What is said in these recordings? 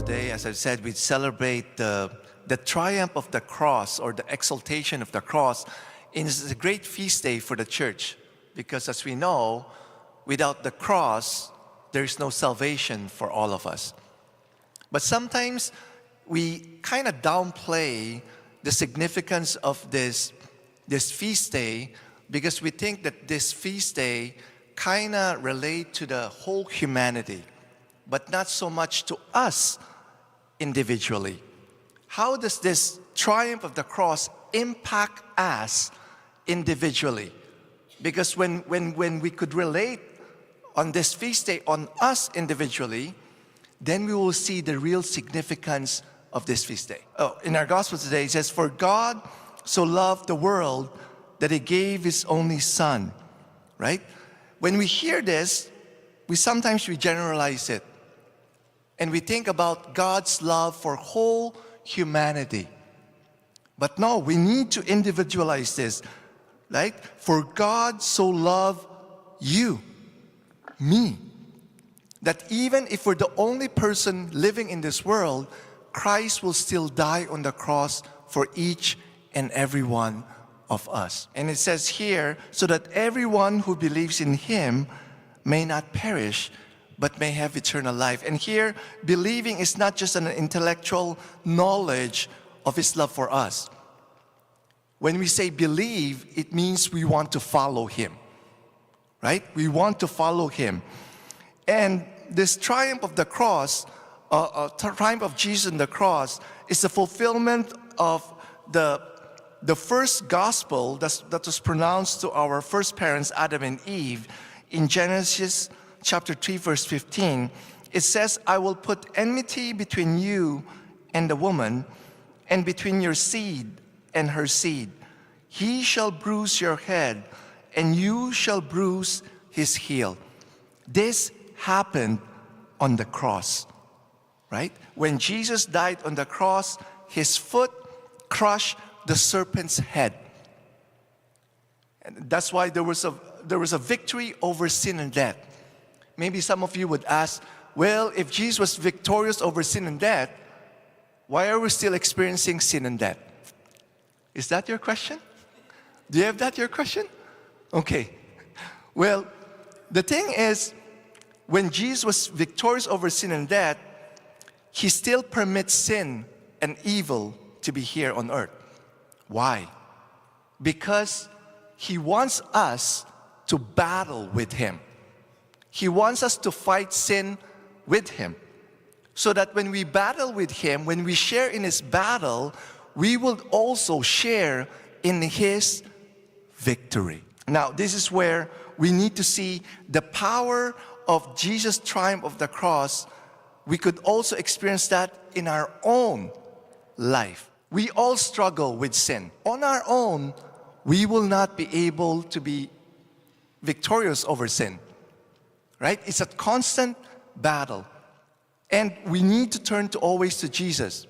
today, as I said, we celebrate the triumph of the cross, or the exaltation of the cross. And it's a great feast day for the church because, as we know, without the cross, there is no salvation for all of us. But sometimes we kind of downplay the significance of this feast day because we think that this feast day kind of relate to the whole humanity, but not so much to us individually. How does this triumph of the cross impact us individually? Because when we could relate on this feast day on us individually, then we will see the real significance of this feast day. In our gospel today, it says, "For God so loved the world that He gave His only Son." Right? When we hear this, we generalize it. And we think about God's love for whole humanity. But no, we need to individualize this. Right? For God so loved you, me, that even if we're the only person living in this world, Christ will still die on the cross for each and every one of us. And it says here, so that everyone who believes in Him may not perish, but may have eternal life. And here, believing is not just an intellectual knowledge of His love for us. When we say believe, it means we want to follow Him. Right? We want to follow Him. And this triumph of the cross, triumph of Jesus on the cross, is the fulfillment of the first gospel that was pronounced to our first parents, Adam and Eve. In Genesis chapter 3, verse 15, it says, "I will put enmity between you and the woman, and between your seed and her seed. He shall bruise your head, and you shall bruise his heel." This happened on the cross, right? When Jesus died on the cross, His foot crushed the serpent's head. And that's why there was a victory over sin and death. Maybe some of you would ask, well, if Jesus was victorious over sin and death, why are we still experiencing sin and death? Is that your question? Do you have that your question? Okay. Well, the thing is, when Jesus was victorious over sin and death, He still permits sin and evil to be here on earth. Why? Because He wants us to battle with Him. He wants us to fight sin with Him. So that when we battle with Him, when we share in His battle, we will also share in His victory. Now, this is where we need to see the power of Jesus' triumph of the cross. We could also experience that in our own life. We all struggle with sin. On our own, we will not be able to be victorious over sin. Right? It's a constant battle. And we need to turn always to Jesus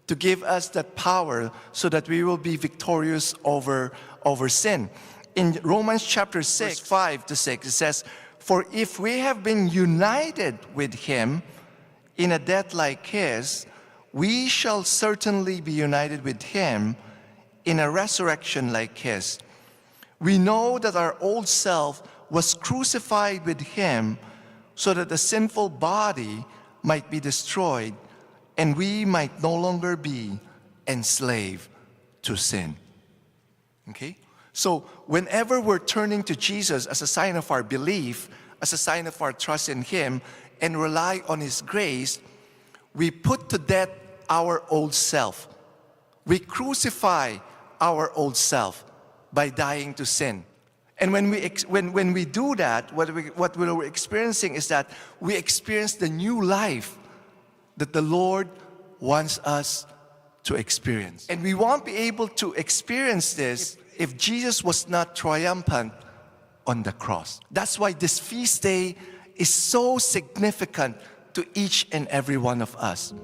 to give us that power so that we will be victorious over sin. In Romans chapter 6, 5 to 6, it says, "For if we have been united with Him in a death like His, we shall certainly be united with Him in a resurrection like His. We know that our old self was crucified with Him so that the sinful body might be destroyed and we might no longer be enslaved to sin." Okay? So whenever we're turning to Jesus as a sign of our belief, as a sign of our trust in Him, and rely on His grace, we put to death our old self. We crucify our old self by dying to sin. And when we do that, what we're experiencing is that we experience the new life that the Lord wants us to experience. And we won't be able to experience this if Jesus was not triumphant on the cross. That's why this feast day is so significant to each and every one of us.